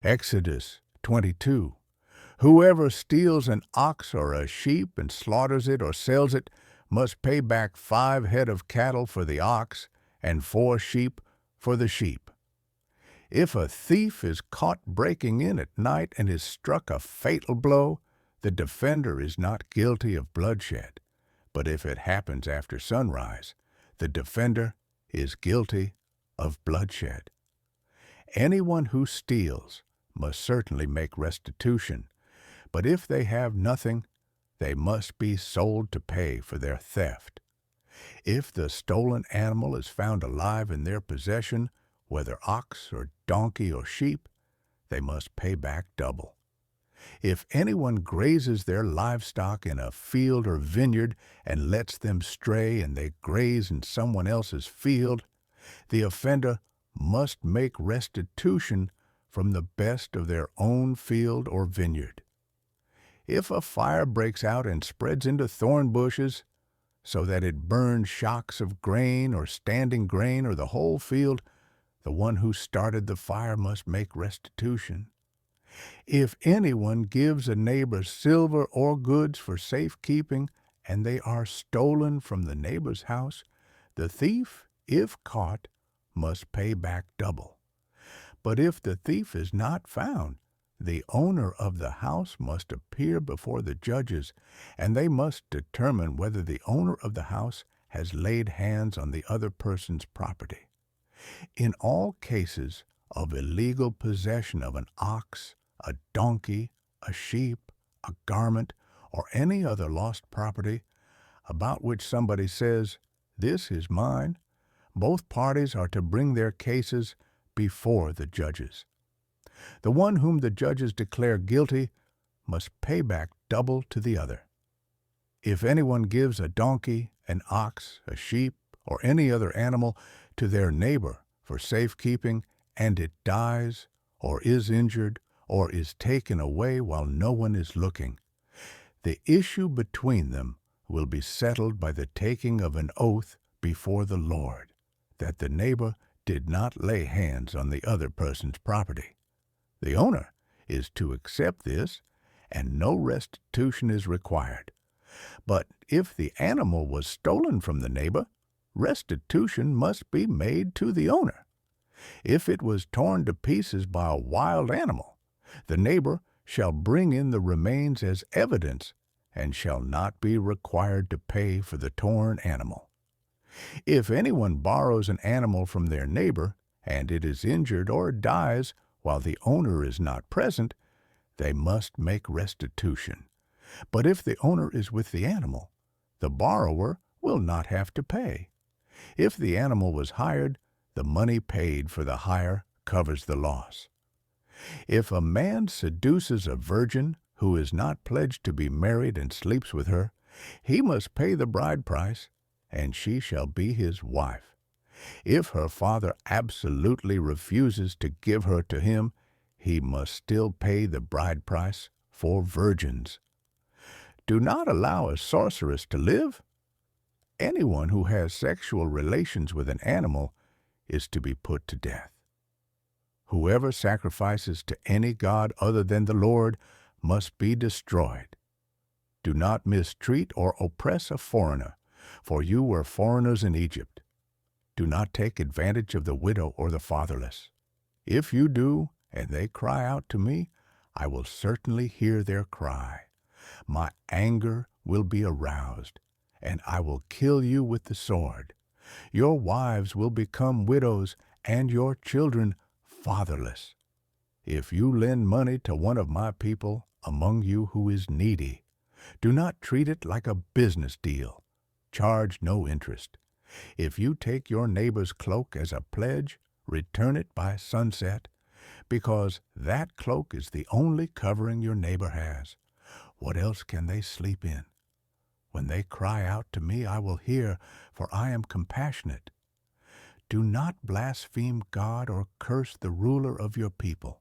Exodus 22. Whoever steals an ox or a sheep and slaughters it or sells it must pay back 5 head of cattle for the ox and 4 sheep for the sheep. If a thief is caught breaking in at night and is struck a fatal blow, the defender is not guilty of bloodshed. But if it happens after sunrise, the defender is guilty of bloodshed. Anyone who steals must certainly make restitution, but if they have nothing, they must be sold to pay for their theft. If the stolen animal is found alive in their possession, whether ox or donkey or sheep, they must pay back double. If anyone grazes their livestock in a field or vineyard and lets them stray and they graze in someone else's field, the offender must make restitution from the best of their own field or vineyard. If a fire breaks out and spreads into thorn bushes, so that it burns shocks of grain or standing grain or the whole field, the one who started the fire must make restitution. If anyone gives a neighbor silver or goods for safekeeping, and they are stolen from the neighbor's house, the thief, if caught, must pay back double. But if the thief is not found, the owner of the house must appear before the judges, and they must determine whether the owner of the house has laid hands on the other person's property. In all cases of illegal possession of an ox, a donkey, a sheep, a garment, or any other lost property, about which somebody says, "This is mine," both parties are to bring their cases before the judges. The one whom the judges declare guilty must pay back double to the other. If anyone gives a donkey, an ox, a sheep, or any other animal to their neighbor for safekeeping, and it dies, or is injured, or is taken away while no one is looking, the issue between them will be settled by the taking of an oath before the Lord, that the neighbor did not lay hands on the other person's property. The owner is to accept this, and no restitution is required. But if the animal was stolen from the neighbor, restitution must be made to the owner. If it was torn to pieces by a wild animal, the neighbor shall bring in the remains as evidence and shall not be required to pay for the torn animal. If anyone borrows an animal from their neighbor, and it is injured or dies while the owner is not present, they must make restitution. But if the owner is with the animal, the borrower will not have to pay. If the animal was hired, the money paid for the hire covers the loss. If a man seduces a virgin who is not pledged to be married and sleeps with her, he must pay the bride price, and she shall be his wife. If her father absolutely refuses to give her to him, he must still pay the bride price for virgins. Do not allow a sorceress to live. Anyone who has sexual relations with an animal is to be put to death. Whoever sacrifices to any god other than the Lord must be destroyed. Do not mistreat or oppress a foreigner, for you were foreigners in Egypt. Do not take advantage of the widow or the fatherless. If you do, and they cry out to me, I will certainly hear their cry. My anger will be aroused, and I will kill you with the sword. Your wives will become widows, and your children fatherless. If you lend money to one of my people among you who is needy, do not treat it like a business deal. Charge no interest. If you take your neighbor's cloak as a pledge, return it by sunset, because that cloak is the only covering your neighbor has. What else can they sleep in? When they cry out to me, I will hear, for I am compassionate. Do not blaspheme God or curse the ruler of your people.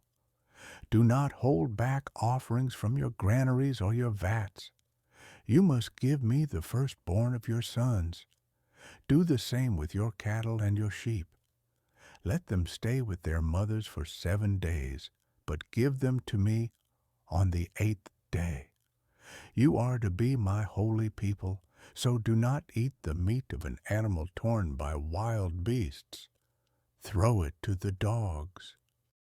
Do not hold back offerings from your granaries or your vats. You must give me the firstborn of your sons. Do the same with your cattle and your sheep. Let them stay with their mothers for 7 days, but give them to me on the 8th day. You are to be my holy people, so do not eat the meat of an animal torn by wild beasts. Throw it to the dogs.